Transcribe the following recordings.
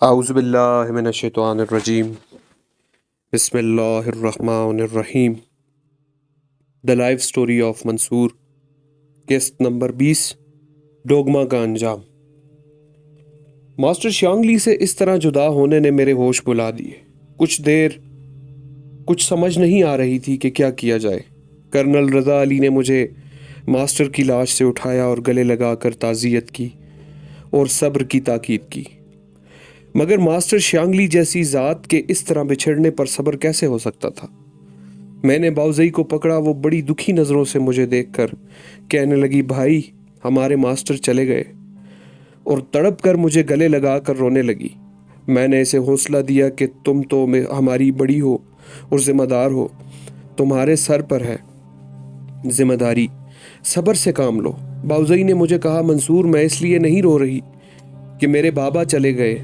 اعوذ باللہ من الشیطان الرجیم بسم اللہ الرحمن الرحیم دا لائف سٹوری آف منصور قسط نمبر 20 ڈوگما کا انجام۔ ماسٹر شانگلی سے اس طرح جدا ہونے نے میرے ہوش بلا دیے۔ کچھ دیر کچھ سمجھ نہیں آ رہی تھی کہ کیا کیا جائے۔ کرنل رضا علی نے مجھے ماسٹر کی لاش سے اٹھایا اور گلے لگا کر تعزیت کی اور صبر کی تاکید کی، مگر ماسٹر شانگلی جیسی ذات کے اس طرح بچھڑنے پر صبر کیسے ہو سکتا تھا؟ میں نے باؤزئی کو پکڑا۔ وہ بڑی دکھی نظروں سے مجھے دیکھ کر کہنے لگی، بھائی ہمارے ماسٹر چلے گئے، اور تڑپ کر مجھے گلے لگا کر رونے لگی۔ میں نے اسے حوصلہ دیا کہ تم تو ہماری بڑی ہو اور ذمہ دار ہو، تمہارے سر پر ہے ذمہ داری، صبر سے کام لو۔ باؤزئی نے مجھے کہا، منصور میں اس لیے نہیں رو رہی کہ میرے بابا چلے گئے،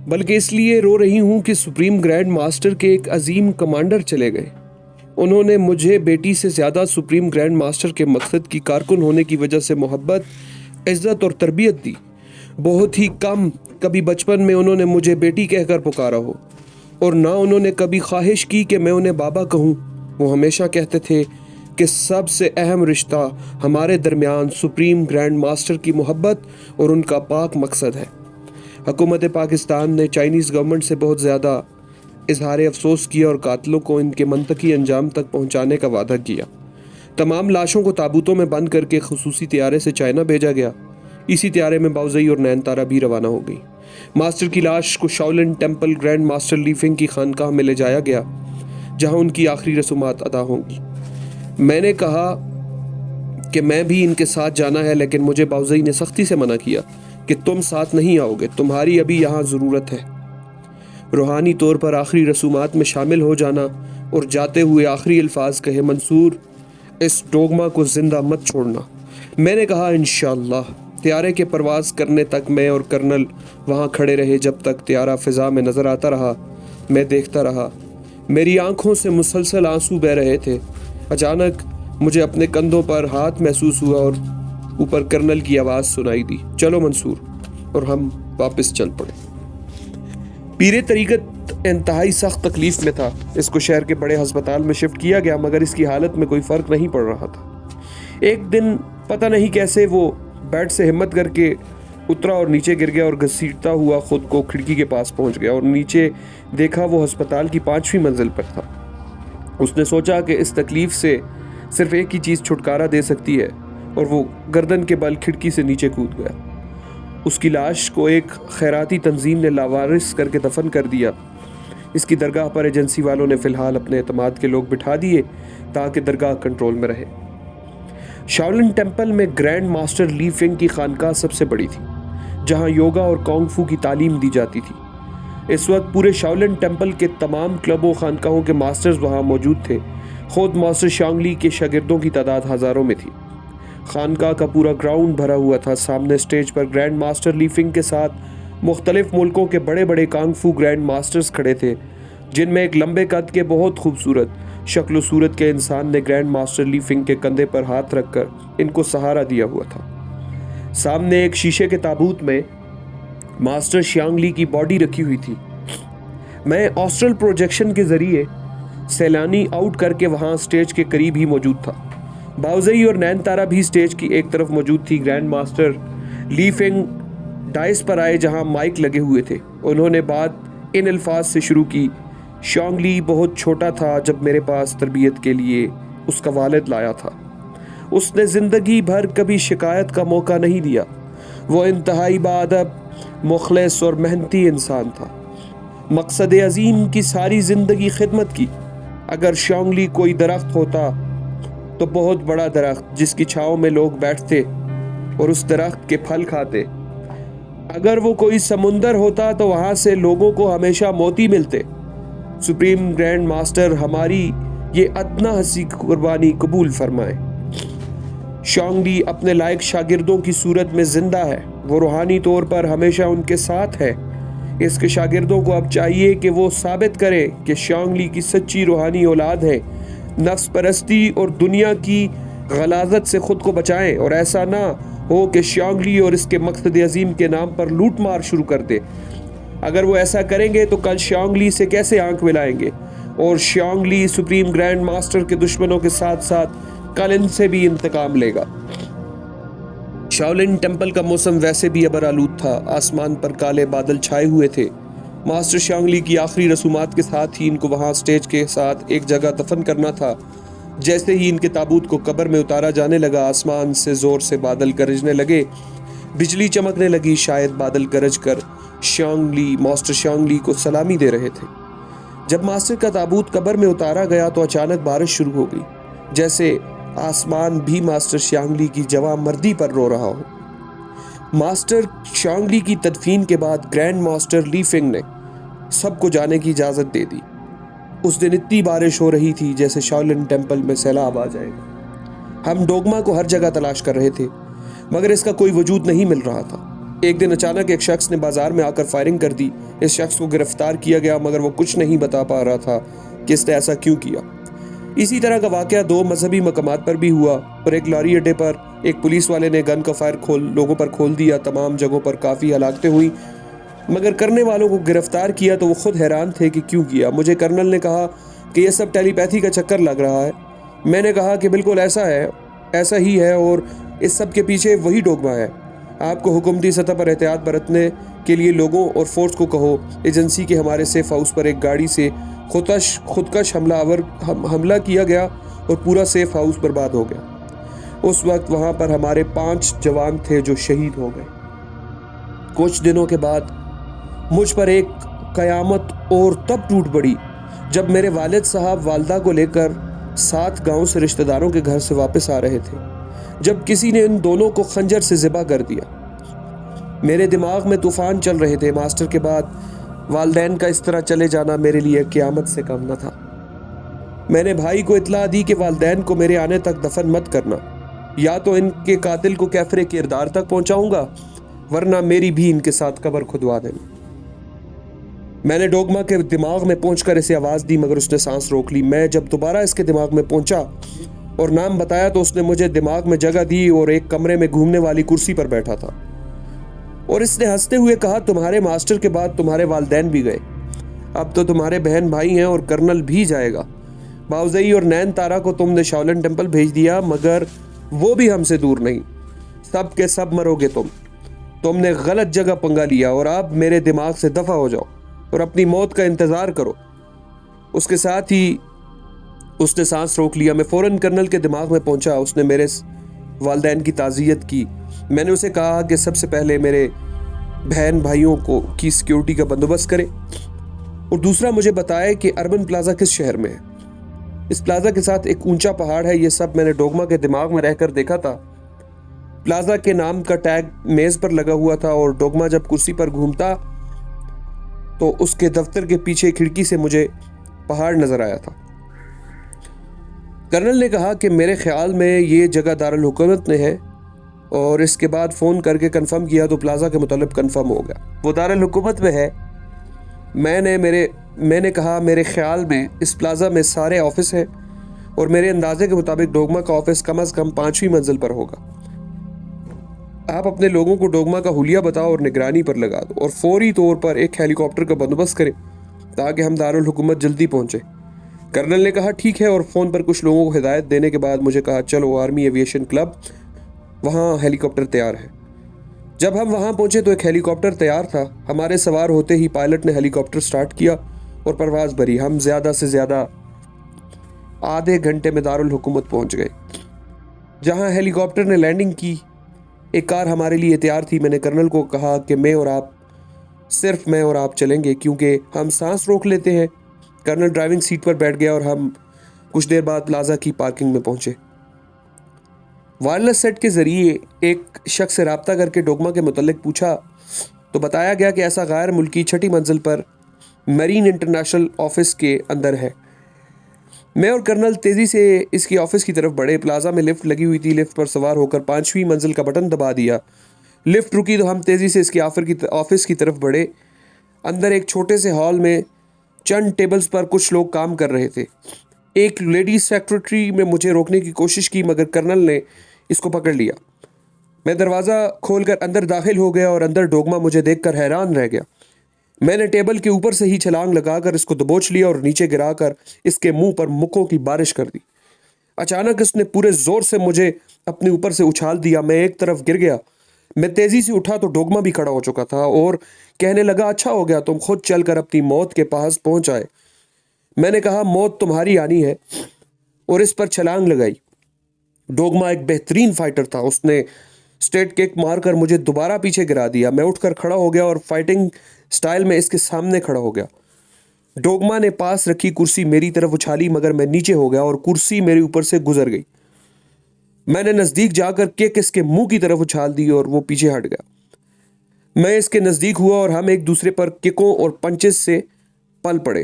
بلکہ اس لیے رو رہی ہوں کہ سپریم گرینڈ ماسٹر کے ایک عظیم کمانڈر چلے گئے۔ انہوں نے مجھے بیٹی سے زیادہ سپریم گرینڈ ماسٹر کے مقصد کی کارکن ہونے کی وجہ سے محبت، عزت اور تربیت دی۔ بہت ہی کم کبھی بچپن میں انہوں نے مجھے بیٹی کہہ کر پکارا ہو، اور نہ انہوں نے کبھی خواہش کی کہ میں انہیں بابا کہوں۔ وہ ہمیشہ کہتے تھے کہ سب سے اہم رشتہ ہمارے درمیان سپریم گرینڈ ماسٹر کی محبت اور ان کا پاک مقصد ہے۔ حکومت پاکستان نے چائنیز گورنمنٹ سے بہت زیادہ اظہار افسوس کیا اور قاتلوں کو ان کے منطقی انجام تک پہنچانے کا وعدہ کیا۔ تمام لاشوں کو تابوتوں میں بند کر کے خصوصی طیارے سے چائنا بھیجا گیا۔ اسی طیارے میں باؤزئی اور نین تارا بھی روانہ ہو گئی۔ ماسٹر کی لاش کو شاولن ٹیمپل گرینڈ ماسٹر لی فنگ کی خانقاہ میں لے جایا گیا، جہاں ان کی آخری رسومات ادا ہوں گی۔ میں نے کہا کہ میں بھی ان کے ساتھ جانا ہے، لیکن مجھے باؤزئی نے سختی سے منع کیا کہ تم ساتھ نہیں آؤ گے، تمہاری ابھی یہاں ضرورت ہے۔ روحانی طور پر آخری رسومات میں شامل ہو جانا اور جاتے ہوئے آخری الفاظ کہے، منصور اس ڈوگما کو زندہ مت چھوڑنا۔ میں نے کہا، انشاءاللہ۔ طیارے کے پرواز کرنے تک میں اور کرنل وہاں کھڑے رہے۔ جب تک طیارہ فضا میں نظر آتا رہا میں دیکھتا رہا۔ میری آنکھوں سے مسلسل آنسو بہہ رہے تھے۔ اچانک مجھے اپنے کندھوں پر ہاتھ محسوس ہوا اور اوپر کرنل کی آواز سنائی دی، چلو منصور، اور ہم واپس چل پڑے۔ پیر طریقت انتہائی سخت تکلیف میں تھا۔ اس کو شہر کے بڑے ہسپتال میں شفٹ کیا گیا، مگر اس کی حالت میں کوئی فرق نہیں پڑ رہا تھا۔ ایک دن پتہ نہیں کیسے وہ بیڈ سے ہمت کر کے اترا اور نیچے گر گیا، اور گھسیٹتا ہوا خود کو کھڑکی کے پاس پہنچ گیا اور نیچے دیکھا وہ ہسپتال کی 5ویں منزل پر تھا۔ اس نے سوچا کہ اس تکلیف سے صرف ایک ہی چیز چھٹکارا دے سکتی ہے، اور وہ گردن کے بل کھڑکی سے نیچے کود گیا۔ اس کی لاش کو ایک خیراتی تنظیم نے لاوارث کر کے دفن کر دیا۔ اس کی درگاہ پر ایجنسی والوں نے فی الحال اپنے اعتماد کے لوگ بٹھا دیے تاکہ درگاہ کنٹرول میں رہے۔ شاولن ٹیمپل میں گرینڈ ماسٹر لی فنگ کی خانقاہ سب سے بڑی تھی، جہاں یوگا اور کونگ فو کی تعلیم دی جاتی تھی۔ اس وقت پورے شاولن ٹیمپل کے تمام کلبوں خانقاہوں کے ماسٹرز وہاں موجود تھے۔ خود ماسٹر شانگلی کے شاگردوں کی تعداد ہزاروں میں تھی۔ خانقاہ کا پورا گراؤنڈ بھرا ہوا تھا۔ سامنے سٹیج پر گرینڈ ماسٹر لی فنگ کے ساتھ مختلف ملکوں کے بڑے بڑے کانگ فو گرینڈ ماسٹرز کھڑے تھے، جن میں ایک لمبے قد کے بہت خوبصورت شکل و صورت کے انسان نے گرینڈ ماسٹر لی فنگ کے کندھے پر ہاتھ رکھ کر ان کو سہارا دیا ہوا تھا۔ سامنے ایک شیشے کے تابوت میں ماسٹر شانگلی کی باڈی رکھی ہوئی تھی۔ میں آسٹرل پروجیکشن کے ذریعے سیلانی آؤٹ کر کے وہاں سٹیج کے قریب ہی موجود تھا۔ باؤزئی اور نین تارا بھی سٹیج کی ایک طرف موجود تھی۔ گرینڈ ماسٹر لی فنگ ڈائس پر آئے جہاں مائک لگے ہوئے تھے۔ انہوں نے بات ان الفاظ سے شروع کی، شانگلی بہت چھوٹا تھا جب میرے پاس تربیت کے لیے اس کا والد لایا تھا۔ اس نے زندگی بھر کبھی شکایت کا موقع نہیں دیا۔ وہ انتہائی باادب، مخلص اور محنتی انسان تھا۔ مقصد عظیم کی ساری زندگی خدمت کی۔ اگر شانگلی کوئی درخت ہوتا تو بہت بڑا درخت جس کی چھاؤں میں لوگ بیٹھتے اور اس درخت کے پھل کھاتے۔ اگر وہ کوئی سمندر ہوتا تو وہاں سے لوگوں کو ہمیشہ موتی ملتے۔ سپریم گرینڈ ماسٹر ہماری یہ ادنا ہنسی قربانی قبول فرمائے۔ شانگلی اپنے لائق شاگردوں کی صورت میں زندہ ہے۔ وہ روحانی طور پر ہمیشہ ان کے ساتھ ہے۔ اس کے شاگردوں کو اب چاہیے کہ وہ ثابت کرے کہ شانگلی کی سچی روحانی اولاد ہے۔ نفس پرستی اور دنیا کی غلاظت سے خود کو بچائیں، اور ایسا نہ ہو کہ شانگلی اور اس کے مقصد عظیم کے نام پر لوٹ مار شروع کر دے۔ اگر وہ ایسا کریں گے تو کل شیانگ لی سے کیسے آنکھ ملائیں گے، اور شیانگ لی سپریم گرینڈ ماسٹر کے دشمنوں کے ساتھ ساتھ کل ان سے بھی انتقام لے گا۔ شاولن ٹیمپل کا موسم ویسے بھی ابر آلود تھا، آسمان پر کالے بادل چھائے ہوئے تھے۔ ماسٹر شیانگ لی کی آخری رسومات کے ساتھ ہی ان کو وہاں سٹیج کے ساتھ ایک جگہ دفن کرنا تھا۔ جیسے ہی ان کے تابوت کو قبر میں اتارا جانے لگا، آسمان سے زور سے بادل گرجنے لگے، بجلی چمکنے لگی۔ شاید بادل گرج کر ماسٹر شیانگ لی کو سلامی دے رہے تھے۔ جب ماسٹر کا تابوت قبر میں اتارا گیا تو اچانک بارش شروع ہو گئی، جیسے آسمان بھی ماسٹر شیانگ لی کی جواں مردی پر رو رہا ہو۔ ماسٹر شیانگ لی کی تدفین کے بعد گرینڈ ماسٹر لی فنگ نے سب کو جانے کی اجازت دے دی۔ اس دن اتنی بارش ہو رہی تھی جیسے شاولن ٹیمپل میں سیلاب آ جائے گا۔ ہم ڈوگما کو ہر جگہ تلاش کر رہے تھے مگر اس کا کوئی وجود نہیں مل رہا تھا۔ ایک دن اچانک ایک شخص نے بازار میں آ کر فائرنگ کر دی۔ اس شخص کو گرفتار کیا گیا مگر وہ کچھ نہیں بتا پا رہا تھا کہ اس نے ایسا کیوں کیا۔ اسی طرح کا واقعہ 2 مذہبی مقامات پر بھی ہوا، اور ایک لاری اڈے پر ایک پولیس والے نے گن کا فائر لوگوں پر کھول دیا۔ تمام جگہوں پر کافی ہلاکتیں ہوئی مگر کرنے والوں کو گرفتار کیا تو وہ خود حیران تھے کہ کیوں کیا۔ مجھے کرنل نے کہا کہ یہ سب ٹیلی پیتھی کا چکر لگ رہا ہے۔ میں نے کہا کہ بالکل ایسا ہی ہے، اور اس سب کے پیچھے وہی ڈوگما ہے۔ آپ کو حکومتی سطح پر احتیاط برتنے کے لیے لوگوں اور فورس کو کہو۔ ایجنسی کے ہمارے سیف ہاؤس پر ایک گاڑی سے خودکش حملہ کیا گیا اور پورا سیف ہاؤس برباد ہو گیا۔ اس وقت وہاں پر ہمارے 5 جوان تھے جو شہید ہو گئے۔ کچھ دنوں کے بعد مجھ پر ایک قیامت اور تب ٹوٹ پڑی جب میرے والد صاحب والدہ کو لے کر 7 گاؤں سے رشتہ داروں کے گھر سے واپس آ رہے تھے، جب کسی نے ان دونوں کو خنجر سے ذبح کر دیا۔ میرے دماغ میں طوفان چل رہے تھے۔ ماسٹر کے بعد والدین کا اس طرح چلے جانا میرے لیے قیامت سے کم نہ تھا۔ میں نے بھائی کو اطلاع دی کہ والدین کو میرے آنے تک دفن مت کرنا، یا تو ان کے قاتل کو کیفر کردار تک پہنچاؤں گا ورنہ میری بھی ان کے ساتھ قبر کھدوا دینا۔ میں نے ڈوگما کے دماغ میں پہنچ کر اسے آواز دی مگر اس نے سانس روک لی۔ میں جب دوبارہ اس کے دماغ میں پہنچا اور نام بتایا تو اس نے مجھے دماغ میں جگہ دی اور ایک کمرے میں گھومنے والی کرسی پر بیٹھا تھا، اور اس نے ہنستے ہوئے کہا، تمہارے ماسٹر کے بعد تمہارے والدین بھی گئے، اب تو تمہارے بہن بھائی ہیں اور کرنل بھی جائے گا۔ باوزئی اور نین تارا کو تم نے شاولن ٹیمپل بھیج دیا مگر وہ بھی ہم سے دور نہیں، سب کے سب مرو گے تم نے غلط جگہ پنگا لیا، اور اب میرے دماغ سے دفع ہو جاؤ اور اپنی موت کا انتظار کرو۔ اس کے ساتھ ہی اس نے سانس روک لیا۔ میں فوراً کرنل کے دماغ میں پہنچا۔ اس نے میرے والدین کی تعزیت کی۔ میں نے اسے کہا کہ سب سے پہلے میرے بہن بھائیوں کی سیکیورٹی کا بندوبست کرے، اور دوسرا مجھے بتائے کہ اربن پلازا کس شہر میں ہے۔ اس پلازا کے ساتھ ایک اونچا پہاڑ ہے۔ یہ سب میں نے ڈوگما کے دماغ میں رہ کر دیکھا تھا۔ پلازا کے نام کا ٹیگ میز پر لگا ہوا تھا، اور ڈوگما جب کرسی پر گھومتا تو اس کے دفتر کے پیچھے کھڑکی سے مجھے پہاڑ نظر آیا تھا۔ کرنل نے کہا کہ میرے خیال میں یہ جگہ دارالحکومت میں ہے، اور اس کے بعد فون کر کے کنفرم کیا تو پلازا کے متعلق کنفرم ہو گیا، وہ دارالحکومت میں ہے۔ میں نے کہا میرے خیال میں اس پلازا میں سارے آفس ہیں، اور میرے اندازے کے مطابق ڈوگما کا آفس کم از کم 5ویں منزل پر ہوگا۔ آپ اپنے لوگوں کو ڈوگما کا حلیہ بتاؤ اور نگرانی پر لگا دو، اور فوری طور پر ایک ہیلی کاپٹر کا بندوبست کریں تاکہ ہم دارالحکومت جلدی پہنچے۔ کرنل نے کہا ٹھیک ہے، اور فون پر کچھ لوگوں کو ہدایت دینے کے بعد مجھے کہا چلو آرمی ایویشن کلب، وہاں ہیلی کاپٹر تیار ہے۔ جب ہم وہاں پہنچے تو ایک ہیلی کاپٹر تیار تھا۔ ہمارے سوار ہوتے ہی پائلٹ نے ہیلی کاپٹر سٹارٹ کیا اور پرواز بھری۔ ہم زیادہ سے زیادہ آدھے گھنٹے میں دارالحکومت پہنچ گئے۔ جہاں ہیلی کاپٹر نے لینڈنگ کی ایک کار ہمارے لیے تیار تھی۔ میں نے کرنل کو کہا کہ صرف میں اور آپ چلیں گے کیونکہ ہم سانس روک لیتے ہیں۔ کرنل ڈرائیونگ سیٹ پر بیٹھ گیا اور ہم کچھ دیر بعد پلازا کی پارکنگ میں پہنچے۔ وائرلیس سیٹ کے ذریعے ایک شخص سے رابطہ کر کے ڈوگما کے متعلق پوچھا تو بتایا گیا کہ ایسا غیر ملکی 6ٹھی منزل پر میرین انٹرنیشنل آفس کے اندر ہے۔ میں اور کرنل تیزی سے اس کی آفس کی طرف بڑھے۔ پلازا میں لفٹ لگی ہوئی تھی۔ لفٹ پر سوار ہو کر 5ویں منزل کا بٹن دبا دیا۔ لفٹ رکی تو ہم تیزی سے اس کی آفس کی طرف بڑھے۔ اندر ایک چھوٹے سے ہال میں چند ٹیبلز پر کچھ لوگ کام کر رہے تھے۔ ایک لیڈی سیکرٹری میں مجھے روکنے کی کوشش کی مگر کرنل نے اس کو پکڑ لیا۔ میں دروازہ کھول کر اندر داخل ہو گیا اور اندر ڈوگما مجھے دیکھ کر حیران رہ گیا۔ میں نے ٹیبل کے اوپر سے ہی چھلانگ لگا کر اس کو دبوچ لیا اور نیچے گرا کر اس کے منہ پر مکوں کی بارش کر دی۔ اچانک اس نے پورے زور سے مجھے اپنے اوپر سے اچھال دیا، میں ایک طرف گر گیا۔ میں تیزی سے اٹھا تو ڈوگما بھی کھڑا ہو چکا تھا اور کہنے لگا، اچھا ہو گیا تم خود چل کر اپنی موت کے پاس پہنچ آئے۔ میں نے کہا، موت تمہاری آنی ہے، اور اس پر چھلانگ لگائی۔ ڈوگما ایک بہترین فائٹر تھا، اس نے اسٹیٹ کک مار کر مجھے دوبارہ پیچھے گرا دیا۔ میں اٹھ کر کھڑا ہو گیا اور فائٹنگ سٹائل میں اس کے سامنے کھڑا ہو گیا۔ ڈوگما نے پاس رکھی کرسی میری طرف اچھالی، مگر میں نیچے ہو گیا اور کرسی میرے اوپر سے گزر گئی۔ میں نے نزدیک جا کر کک اس کے منہ کی طرف اچھال دی اور وہ پیچھے ہٹ گیا۔ میں اس کے نزدیک ہوا اور ہم ایک دوسرے پر ککوں اور پنچز سے پل پڑے۔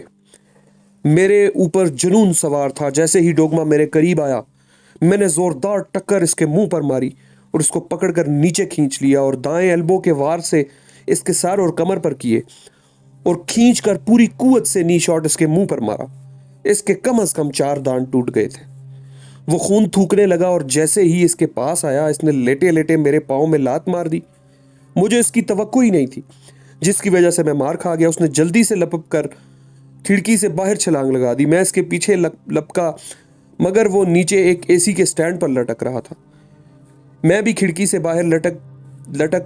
میرے اوپر جنون سوار تھا۔ جیسے ہی ڈوگما میرے قریب آیا، میں نے زوردار ٹکر اس کے منہ پر ماری اور اس کو پکڑ کر نیچے کھینچ لیا اور دائیں ایلبو کے وار سے اس کے سر اور کمر پر کیے اور کھینچ کر پوری قوت سے نی شاٹ اس کے منہ پر مارا۔ اس کے کم از کم 4 دانت ٹوٹ گئے تھے۔ وہ خون تھوکنے لگا اور جیسے ہی اس کے پاس آیا، اس نے لیٹے لیٹے میرے پاؤں میں لات مار دی۔ مجھے اس کی توقع ہی نہیں تھی، جس کی وجہ سے میں مار کھا گیا۔ اس نے جلدی سے لپک کر کھڑکی سے باہر چھلانگ لگا دی۔ میں اس کے پیچھے لپکا، مگر وہ نیچے ایک اے سی کے سٹینڈ پر لٹک رہا تھا۔ میں بھی کھڑکی سے باہر لٹک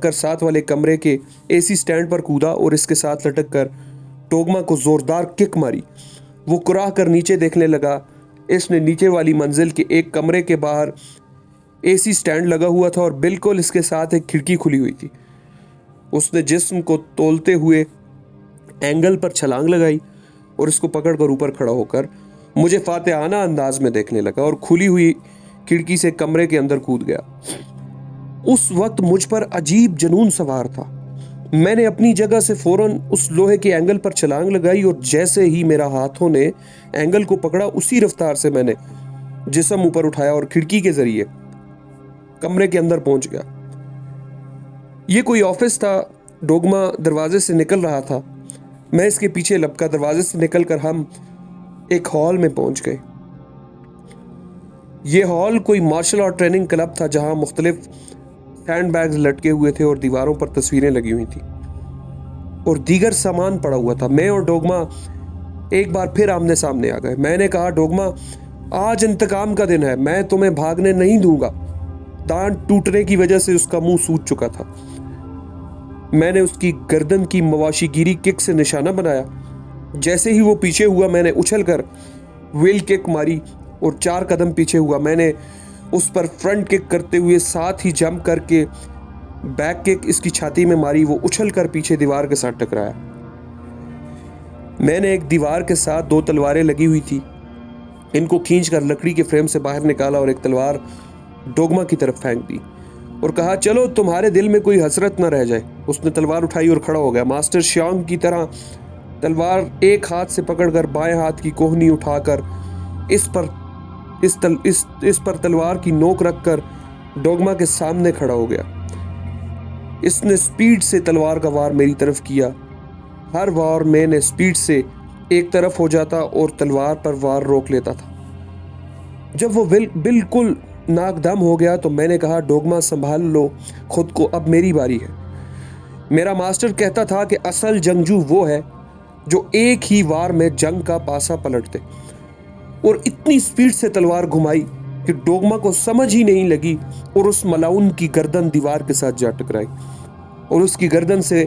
کر ساتھ والے کمرے کے اے سی سٹینڈ پر کودا اور اس کے ساتھ لٹک کر ڈوگما کو زوردار کک ماری۔ وہ کراہ کر نیچے دیکھنے لگا۔ اس نے نیچے والی منزل کے ایک کمرے کے باہر اے سی سٹینڈ لگا ہوا تھا اور بالکل اس کے ساتھ ایک کھڑکی کھلی ہوئی تھی۔ اس نے جسم کو تولتے ہوئے اینگل پر چھلانگ لگائی اور اس کو پکڑ کر اوپر کھڑا ہو کر مجھے فاتحانہ انداز میں دیکھنے لگا اور کھلی ہوئی کھڑکی سے کمرے کے اندر کود گیا۔ اس وقت مجھ پر عجیب جنون سوار تھا۔ میں نے اپنی جگہ سے فوراً اس لوہے کے اینگل پر چھلانگ لگائی اور جیسے ہی میرا ہاتھوں نے اینگل کو پکڑا، اسی رفتار سے میں نے جسم اوپر اٹھایا اور کھڑکی کے ذریعے کمرے کے اندر پہنچ گیا۔ یہ کوئی آفس تھا۔ ڈوگما دروازے سے نکل رہا تھا، میں اس کے پیچھے لپکا۔ دروازے سے نکل کر ہم ایک ہال میں پہنچ گئے۔ یہ ہال کوئی مارشل آرٹ ٹریننگ کلب تھا، جہاں مختلف سینڈ بیگز لٹکے ہوئے تھے اور دیواروں پر تصویریں لگی ہوئی تھیں اور دیگر سامان پڑا ہوا تھا۔ میں اور ڈوگما ایک بار پھر آمنے سامنے آ گئے۔ میں نے کہا، ڈوگما، آج انتقام کا دن ہے، میں تمہیں بھاگنے نہیں دوں گا۔ دانت ٹوٹنے کی وجہ سے اس کا منہ سوج چکا تھا۔ میں نے اس کی گردن کی مواشی گیری کک سے نشانہ بنایا۔ جیسے ہی وہ پیچھے ہوا، میں نے اچھل کر ویل کک ماری اور 4 قدم پیچھے ہوا۔ میں نے اس پر فرنٹ کک کرتے ہوئے ساتھ ہی جمپ کر کے بیک کک اس کی چھاتی میں ماری۔ وہ اچھل کر پیچھے دیوار کے ساتھ ٹکرایا۔ میں نے ایک دیوار کے ساتھ 2 تلواریں لگی ہوئی تھی، ان کو کھینچ کر لکڑی کے فریم سے باہر نکالا اور ایک تلوار ڈوگما کی طرف پھینک دی اور کہا، چلو تمہارے دل میں کوئی حسرت نہ رہ جائے۔ اس نے تلوار اٹھائی اور کھڑا ہو گیا۔ ماسٹر شیانگ کی طرح تلوار ایک ہاتھ سے پکڑ کر بائیں ہاتھ کی کوہنی اٹھا کر اس پر تلوار کی نوک رکھ کر ڈوگما کے سامنے کھڑا ہو گیا۔ اس نے سپیڈ سے تلوار کا وار میری طرف کیا۔ ہر وار میں نے سپیڈ سے ایک طرف ہو جاتا اور تلوار پر وار روک لیتا تھا۔ جب وہ بالکل ناک دم ہو گیا تو میں نے کہا، ڈوگما سنبھال لو خود کو، اب میری باری ہے۔ میرا ماسٹر کہتا تھا کہ اصل جنگجو وہ ہے جو ایک ہی وار میں جنگ کا پاسا پلٹ دے، اور اتنی سپیڈ سے تلوار گھمائی کہ ڈوگما کو سمجھ ہی نہیں لگی اور اس ملاؤن کی گردن دیوار کے ساتھ جا ٹکرائی اور اس کی گردن سے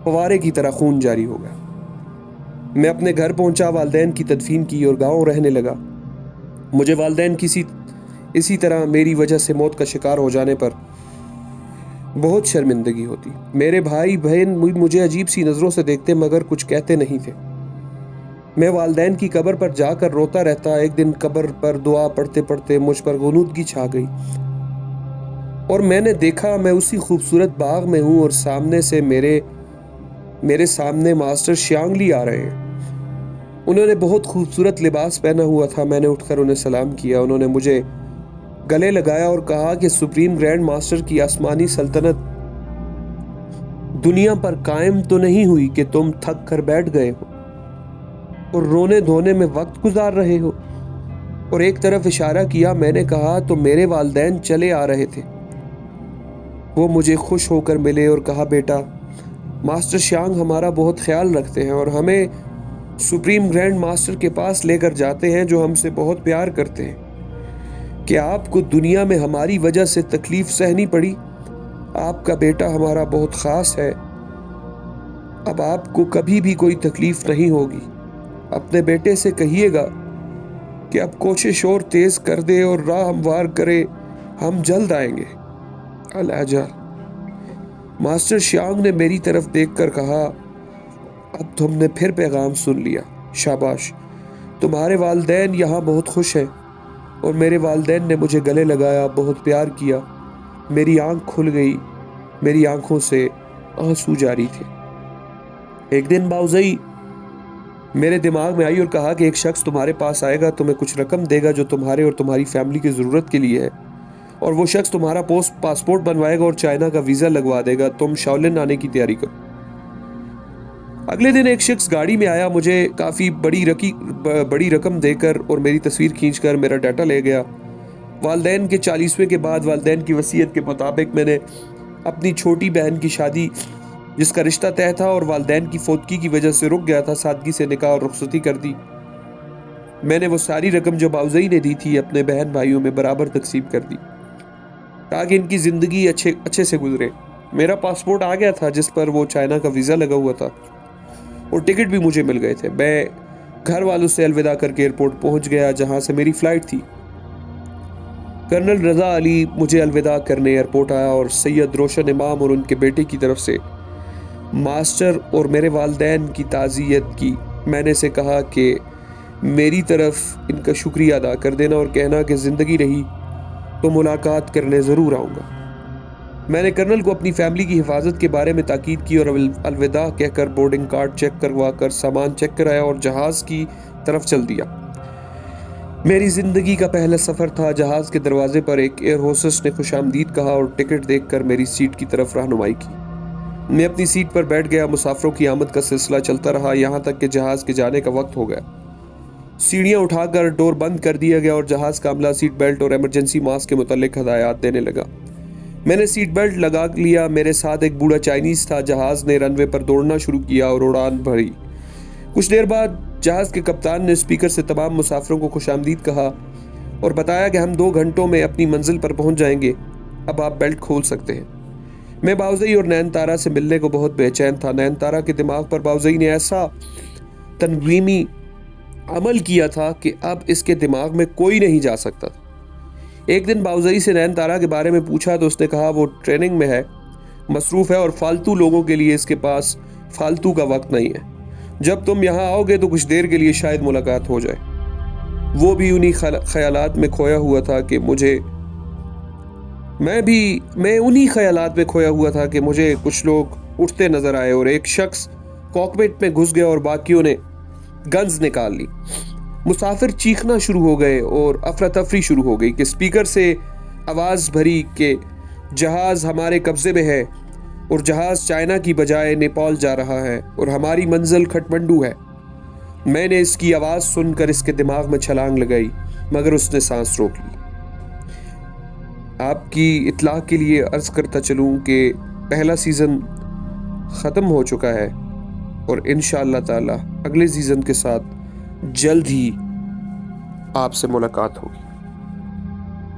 فوارے کی طرح خون جاری ہو گیا۔ میں اپنے گھر پہنچا، والدین کی تدفین کی اور گاؤں رہنے لگا۔ مجھے والدین اسی طرح میری وجہ سے موت کا شکار ہو جانے پر بہت شرمندگی ہوتی۔ میرے بھائی بہن مجھے عجیب سی نظروں سے دیکھتے مگر کچھ کہتے نہیں تھے۔ میں والدین کی قبر پر جا کر روتا رہتا۔ ایک دن قبر پر دعا پڑھتے پڑھتے مجھ پر غنودگی چھا گئی اور میں نے دیکھا میں اسی خوبصورت باغ میں ہوں اور سامنے سے میرے سامنے ماسٹر شیانگ لی آ رہے ہیں۔ انہوں نے بہت خوبصورت لباس پہنا ہوا تھا۔ میں نے اٹھ کر انہیں سلام کیا۔ انہوں نے مجھے گلے لگایا اور کہا کہ سپریم گرینڈ ماسٹر کی آسمانی سلطنت دنیا پر قائم تو نہیں ہوئی کہ تم تھک کر بیٹھ گئے ہو اور رونے دھونے میں وقت گزار رہے ہو۔ اور ایک طرف اشارہ کیا۔ میں نے کہا، تو میرے والدین چلے آ رہے تھے۔ وہ مجھے خوش ہو کر ملے اور کہا، بیٹا ماسٹر شیانگ ہمارا بہت خیال رکھتے ہیں اور ہمیں سپریم گرینڈ ماسٹر کے پاس لے کر جاتے ہیں جو ہم سے بہت پیار کرتے ہیں کہ آپ کو دنیا میں ہماری وجہ سے تکلیف سہنی پڑی. آپ کا بیٹا ہمارا بہت خاص ہے. اب آپ کو کبھی بھی کوئی تکلیف نہیں ہوگی. اپنے بیٹے سے کہیے گا کہ اب کوشش اور تیز کر دے اور راہ ہموار کرے. ہم جلد آئیں گے. الاجال. ماسٹر شیانگ نے میری طرف دیکھ کر کہا اب تم نے پھر پیغام سن لیا. شاباش. تمہارے والدین یہاں بہت خوش ہیں اور میرے والدین نے مجھے گلے لگایا, بہت پیار کیا. میری آنکھ کھل گئی. میری آنکھوں سے آنسو جاری تھے. ایک دن باؤزئی میرے دماغ میں آئی اور کہا کہ ایک شخص تمہارے پاس آئے گا, تمہیں کچھ رقم دے گا جو تمہارے اور تمہاری فیملی کی ضرورت کے لیے ہے, اور وہ شخص تمہارا پاسپورٹ بنوائے گا اور چائنا کا ویزا لگوا دے گا. تم شاولن آنے کی تیاری کرو. اگلے دن ایک شخص گاڑی میں آیا, مجھے کافی بڑی رقم دے کر اور میری تصویر کھینچ کر میرا ڈیٹا لے گیا. والدین کے 40ویں کے بعد والدین کی وصیت کے مطابق میں نے اپنی چھوٹی بہن کی شادی, جس کا رشتہ طے تھا اور والدین کی فوتگی کی وجہ سے رک گیا تھا, سادگی سے نکاح اور رخصتی کر دی. میں نے وہ ساری رقم جو باؤزئی نے دی تھی اپنے بہن بھائیوں میں برابر تقسیم کر دی تاکہ ان کی زندگی اچھے سے گزرے. میرا پاسپورٹ آ گیا تھا جس پر وہ چائنا کا ویزا لگا ہوا تھا اور ٹکٹ بھی مجھے مل گئے تھے. میں گھر والوں سے الوداع کر کے ایئرپورٹ پہنچ گیا جہاں سے میری فلائٹ تھی. کرنل رضا علی مجھے الوداع کرنے ایئرپورٹ آیا اور سید روشن امام اور ان کے بیٹے کی طرف سے ماسٹر اور میرے والدین کی تعزیت کی. میں نے سے کہا کہ میری طرف ان کا شکریہ ادا کر دینا اور کہنا کہ زندگی رہی تو ملاقات کرنے ضرور آؤں گا. میں نے کرنل کو اپنی فیملی کی حفاظت کے بارے میں تاکید کی اور الوداع کہہ کر بورڈنگ کارڈ چیک کروا کر سامان چیک کرایا اور جہاز کی طرف چل دیا. میری زندگی کا پہلا سفر تھا. جہاز کے دروازے پر ایک ایئر ہوسٹس نے خوش آمدید کہا اور ٹکٹ دیکھ کر میری سیٹ کی طرف رہنمائی کی. میں اپنی سیٹ پر بیٹھ گیا. مسافروں کی آمد کا سلسلہ چلتا رہا یہاں تک کہ جہاز کے جانے کا وقت ہو گیا. سیڑھیاں اٹھا کر ڈور بند کر دیا گیا اور جہاز کا عملہ سیٹ بیلٹ اور ایمرجنسی ماسک کے متعلق ہدایات دینے لگا. میں نے سیٹ بیلٹ لگا لیا. میرے ساتھ ایک بوڑھا چائنیز تھا. جہاز نے رن وے پر دوڑنا شروع کیا اور اڑان بھری. کچھ دیر بعد جہاز کے کپتان نے اسپیکر سے تمام مسافروں کو خوش آمدید کہا اور بتایا کہ ہم 2 گھنٹوں میں اپنی منزل پر پہنچ جائیں گے. اب آپ بیلٹ کھول سکتے ہیں. میں باؤزئی اور نین تارا سے ملنے کو بہت بے چین تھا. نین تارا کے دماغ پر باؤزئی نے ایسا تنظیمی عمل کیا تھا کہ اب اس کے دماغ میں کوئی نہیں جا سکتا. ایک دن باؤزئی سے نین تارا کے بارے میں پوچھا تو اس نے کہا وہ ٹریننگ میں ہے, مصروف ہے اور فالتو لوگوں کے لیے اس کے پاس فالتو کا وقت نہیں ہے. جب تم یہاں آؤ گے تو کچھ دیر کے لیے شاید ملاقات ہو جائے. وہ بھی انہی خیالات میں کھویا ہوا تھا کہ میں انہی خیالات میں کھویا ہوا تھا کہ مجھے کچھ لوگ اٹھتے نظر آئے اور ایک شخص کاکپٹ میں گھس گیا اور باقیوں نے گنز نکال لی. مسافر چیخنا شروع ہو گئے اور افراتفری شروع ہو گئی کہ اسپیکر سے آواز بھری کہ جہاز ہمارے قبضے میں ہے اور جہاز چائنا کی بجائے نیپال جا رہا ہے اور ہماری منزل کھٹمنڈو ہے. میں نے اس کی آواز سن کر اس کے دماغ میں چھلانگ لگائی مگر اس نے سانس روک لی. آپ کی اطلاع کے لیے عرض کرتا چلوں کہ پہلا سیزن ختم ہو چکا ہے اور انشاءاللہ تعالی اگلے سیزن کے ساتھ جلد ہی آپ سے ملاقات ہوگی.